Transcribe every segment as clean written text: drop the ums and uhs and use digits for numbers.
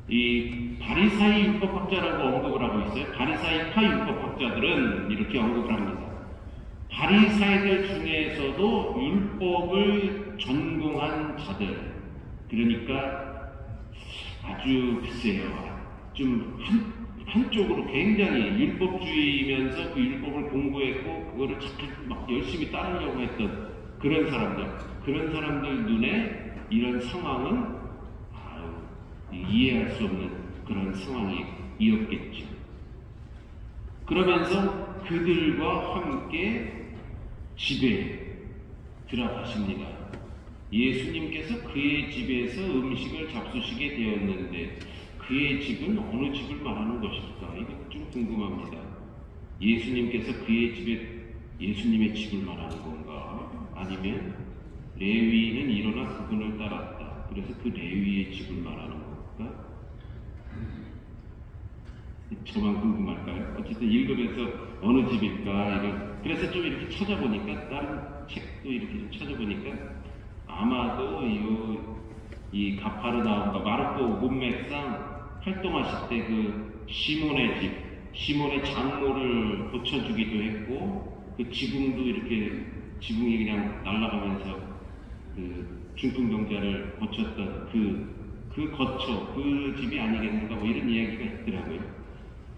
이 바리사이 율법학자라고 언급을 하고 있어요. 바리사이파 율법학자들은 이렇게 언급을 합니다. 바리사이들 중에서도 율법을 전공한 자들, 그러니까 아주 글쎄요, 좀 한쪽으로 굉장히 율법주의면서 그 율법을 공부했고 그거를 막 열심히 따르려고 했던 그런 사람들 눈에 이런 상황은 이해할 수 없는 그런 상황이었겠죠. 그러면서 그들과 함께 집에 들어가십니다. 예수님께서 그의 집에서 음식을 잡수시게 되었는데 그의 집은 어느 집을 말하는 것일까? 이거 좀 궁금합니다. 예수님께서 그의 집에 예수님의 집을 말하는 건가? 아니면 레위인은 일어나 그분을 따랐다. 그래서 그 레위의 집을 말하는 건가? 저만 궁금할까요? 어쨌든 읽으면서 어느 집일까? 그래서 좀 이렇게 찾아보니까, 다른 책도 이렇게 좀 찾아보니까, 아마도 이 가파르나움과 마르코 문맥상 활동하실 때 그 시몬의 집, 시몬의 장모를 고쳐주기도 했고, 그 지붕도 이렇게, 지붕이 그냥 날아가면서 그 중풍병자를 고쳤던 그 거처, 그 집이 아니겠는가, 뭐 이런 이야기가 있더라고요.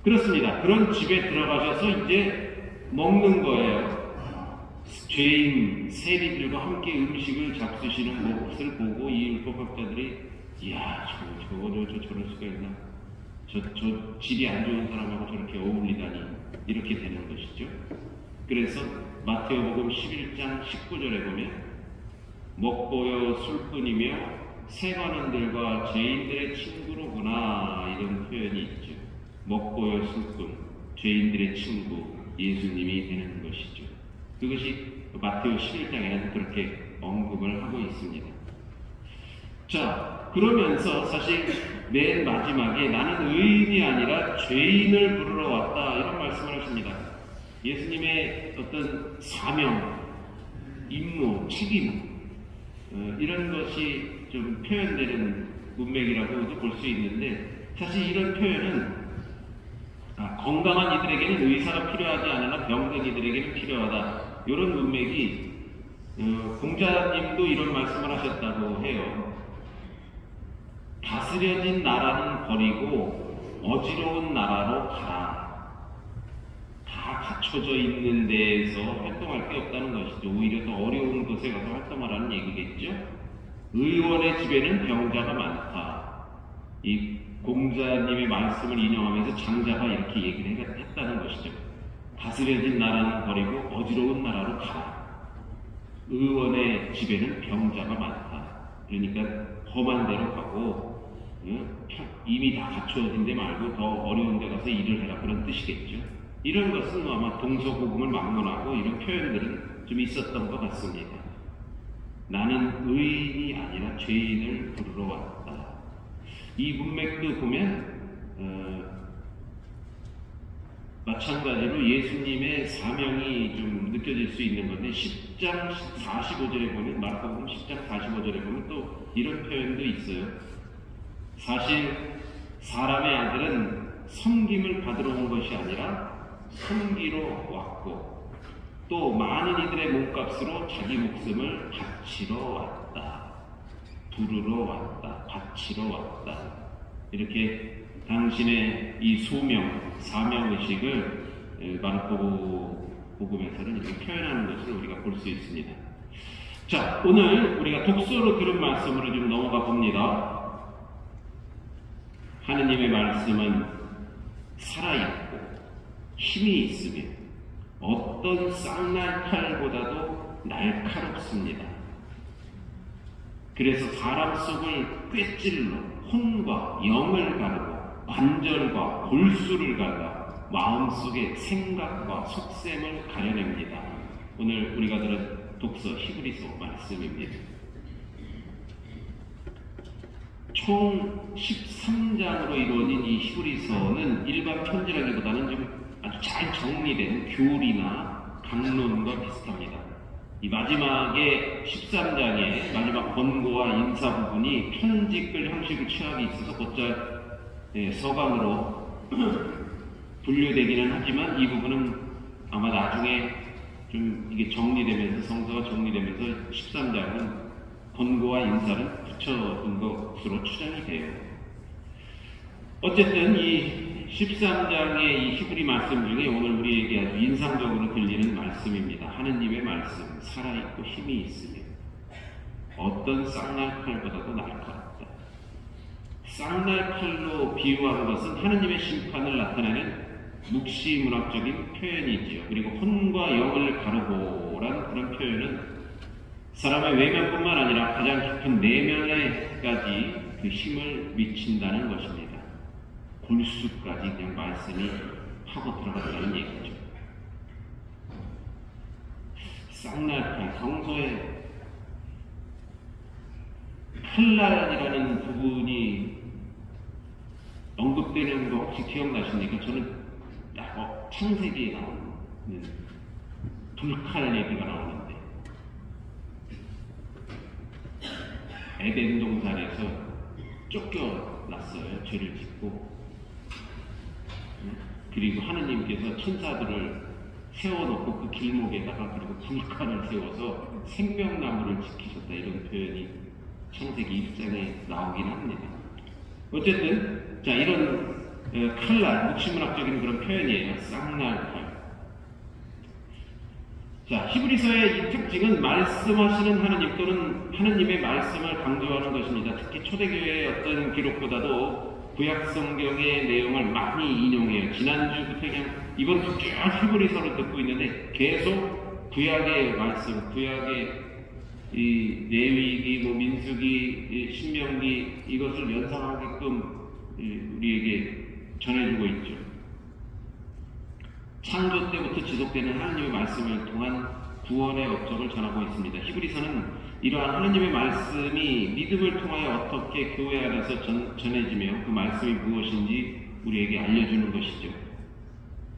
그렇습니다. 그런 집에 들어가셔서 이제 먹는 거예요. 죄인 세리들과 함께 음식을 잡수시는 것을 보고 이 율법학자들이, 이야, 저럴 수가 있나? 저 질이 안 좋은 사람하고 저렇게 어울리다니, 이렇게 되는 것이죠. 그래서 마태오복음 11장 19절에 보면 먹보여 술꾼이며 세관원들과 죄인들의 친구로구나, 이런 표현이 있죠. 먹보여 술꾼, 죄인들의 친구, 예수님이 되는 것이죠. 그것이 마태오 11장에는 그렇게 언급을 하고 있습니다. 자, 그러면서 사실 맨 마지막에 나는 의인이 아니라 죄인을 부르러 왔다, 이런 말씀을 하십니다. 예수님의 어떤 사명, 임무, 책임, 이런 것이 좀 표현되는 문맥이라고도 볼 수 있는데, 사실 이런 표현은 건강한 이들에게는 의사가 필요하지 않으나 병든 이들에게는 필요하다, 이런 문맥이, 공자님도 이런 말씀을 하셨다고 해요. 다스려진 나라는 버리고 어지러운 나라로 가라. 다 갖춰져 있는 데에서 활동할 게 없다는 것이죠. 오히려 더 어려운 곳에 가서 활동하라는 얘기겠죠. 의원의 집에는 병자가 많다. 이 공자님의 말씀을 인용하면서 장자가 이렇게 얘기를 했다는 것이죠. 다스려진 나라는 버리고 어지러운 나라로 가라. 의원의 집에는 병자가 많다. 그러니까 험한 데로 가고, 이미 다 갖춰진 데 말고 더 어려운 데 가서 일을 해라, 그런 뜻이겠죠. 이런 것은 아마 동서고금을 막론하고 이런 표현들은 좀 있었던 것 같습니다. 나는 의인이 아니라 죄인을 부르러 왔다. 이 문맥도 보면 마찬가지로 예수님의 사명이 좀 느껴질 수 있는 건데, 10장 45절에 보면, 마태복음 10장 45절에 보면 또 이런 표현도 있어요. 사실 사람의 아들은 섬김을 받으러 온 것이 아니라 섬기러 왔고, 또 많은 이들의 몸값으로 자기 목숨을 바치러 왔다. 부르러 왔다. 바치러 왔다. 이렇게 당신의 이 소명, 사명의식을 마르코복음에서는 이렇게 표현하는 것을 우리가 볼 수 있습니다. 자, 오늘 우리가 독서로 들은 말씀으로 좀 넘어가 봅니다. 하느님의 말씀은 살아있고 힘이 있으며 어떤 쌍날칼보다도 날카롭습니다. 그래서 사람 속을 꿰찔러 혼과 영을 가르고 관절과 골수를 갈라 마음속의 생각과 속셈을 가려냅니다. 오늘 우리가 들은 독서 히브리서 말씀입니다. 총 13장으로 이루어진 이 히브리서는 일반 편지라기보다는 좀 아주 잘 정리된 교리나 강론과 비슷합니다. 이 마지막에 13장의 마지막 권고와 인사 부분이 편지글 형식을 취하기 있어서 곧잘 서강으로 분류되기는 하지만 이 부분은 아마 나중에 좀 이게 정리되면서 성서가 정리되면서 13장은 권고와 인사를 붙여둔 것으로 추정이 돼요. 어쨌든 이 13장의 이 히브리 말씀 중에 오늘 우리에게 아주 인상적으로 들리는 말씀입니다. 하느님의 말씀, 살아있고 힘이 있으며 어떤 쌍날칼보다도 날카롭다. 쌍날칼로 비유한 것은 하느님의 심판을 나타내는 묵시문학적인 표현이지요. 그리고 혼과 영을 가르고란 그런 표현은 사람의 외면뿐만 아니라 가장 깊은 내면에까지 그 힘을 미친다는 것입니다. 골수까지 그냥 말씀이 파고 들어간다는 얘기죠. 쌍날칼, 성서에 칼날이라는 부분이 언급되는 거 혹시 기억나십니까? 저는 창세기에 나오는 불칼 얘기가 나오는데 에덴 동산에서 쫓겨났어요. 죄를 짓고. 그리고 하느님께서 천사들을 세워놓고 그 길목에다가 그리고 불칼을 세워서 생명나무를 지키셨다, 이런 표현이 창세기 1장에 나오긴 합니다. 어쨌든 자, 이런 칼날, 묵시문학적인 그런 표현이에요. 쌍날칼. 자, 히브리서의 이 특징은 말씀하시는 하느님 또는 하느님의 말씀을 강조하는 것입니다. 특히 초대교회의 어떤 기록보다도 구약성경의 내용을 많이 인용해요. 지난주부터 그냥 이번 주 쭉 히브리서를 듣고 있는데 계속 구약의 말씀, 구약의 이 레위기, 민수기, 신명기 이것을 연상하게끔 우리에게 전해주고 있죠. 창조 때부터 지속되는 하나님의 말씀을 통한 구원의 업적을 전하고 있습니다. 히브리서는 이러한 하나님의 말씀이 믿음을 통하여 어떻게 교회 안에서 전해지며 그 말씀이 무엇인지 우리에게 알려주는 것이죠.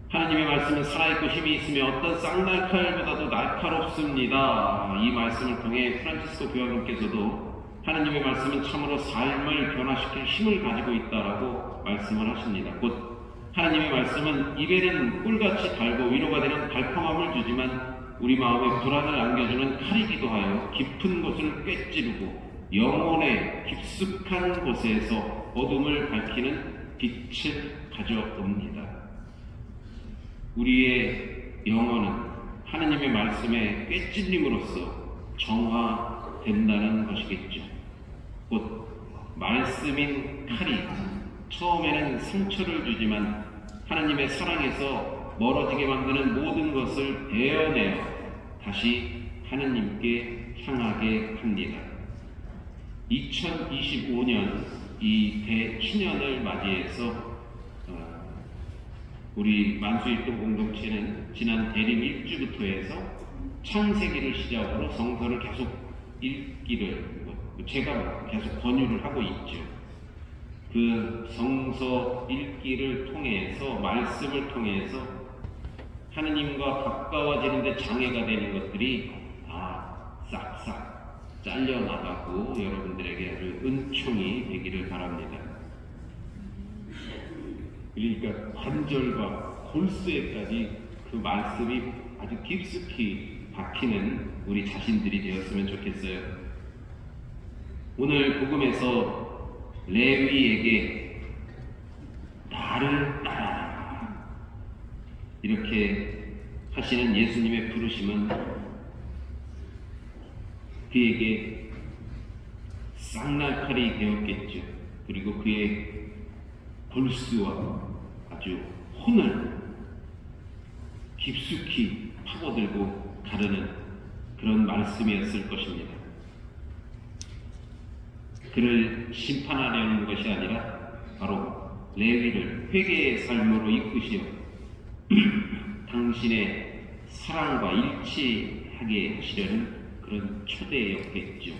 하나님의 말씀은 살아있고 힘이 있으며 어떤 쌍날칼보다도 날카롭습니다. 이 말씀을 통해 프란치스코 교황님께서도 하나님의 말씀은 참으로 삶을 변화시킬 힘을 가지고 있다라고 말씀을 하십니다. 곧 하나님의 말씀은 입에는 꿀같이 달고 위로가 되는 달콤함을 주지만 우리 마음에 불안을 안겨주는 칼이기도 하여 깊은 곳을 꿰찌르고 영혼의 깊숙한 곳에서 어둠을 밝히는 빛을 가져옵니다. 우리의 영혼은 하나님의 말씀에 꿰찔림으로써 정화된다는 것이겠죠. 곧 말씀인 칼이 처음에는 상처를 주지만 하나님의 사랑에서 멀어지게 만드는 모든 것을 베어내어 다시 하나님께 향하게 합니다. 2025년 이 대축년을 맞이해서 우리 만수일동 공동체는 지난 대림 1주부터 해서 창세기를 시작으로 성서를 계속 읽기를 제가 계속 권유를 하고 있죠. 그 성서 읽기를 통해서 말씀을 통해서 하느님과 가까워지는 데 장애가 되는 것들이 다 싹싹 잘려나가고 여러분들에게 아주 은총이 되기를 바랍니다. 그러니까 관절과 골수에까지 그 말씀이 아주 깊숙이 박히는 우리 자신들이 되었으면 좋겠어요. 오늘 복음에서 레위에게 나를 따라 이렇게 하시는 예수님의 부르심은 그에게 쌍날칼이 되었겠죠. 그리고 그의 골수와 아주 혼을 깊숙이 파고들고 가르는 그런 말씀이었을 것입니다. 그를 심판하려는 것이 아니라 바로 레위를 회개의 삶으로 이끄시어 당신의 사랑과 일치하게 하시려는 그런 초대였겠죠.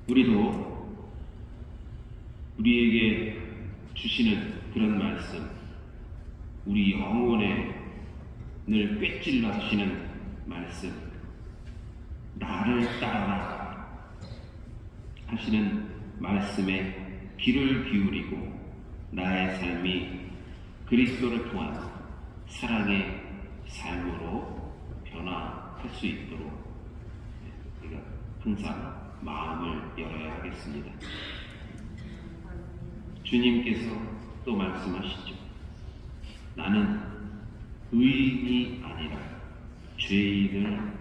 우리도 우리에게 주시는 그런 말씀, 우리 영혼에 늘 꿰찔러 하시는 말씀, 나를 따라 하시는 말씀에 귀를 기울이고 나의 삶이 그리스도를 통한 사랑의 삶으로 변화할 수 있도록 우리가 항상 마음을 열어야 하겠습니다. 주님께서 또 말씀하시죠. 나는 의인이 아니라 죄인을